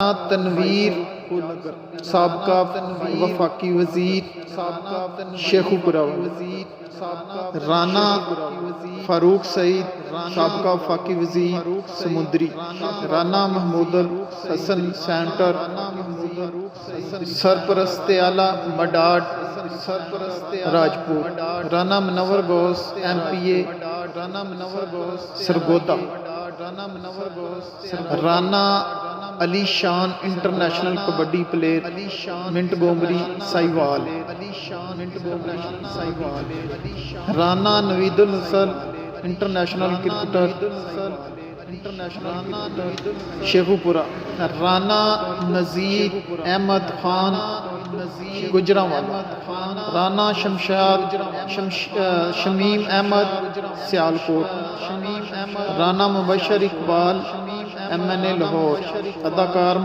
तनवीर साबका वफाकी वजीर शेखुपुरा, राना फारूक सईद साबका वफाकी वजीर समुद्री, राना महमूद हसन सेंटर, सरपरस्त आला मडाड Rajput, Rana Manwar Ghaus MPA Sargodha, Rana Ali Shan international kabaddi player Montgomery Sahiwal, Rana Naveedul Hasan international cricketer Sheikhupura, Rana Nazir Ahmed Khan Gujranwala, Rana Shamim Ahmed Sialkot, Rana Mubashar Iqbal MNA Lahore, अदाकार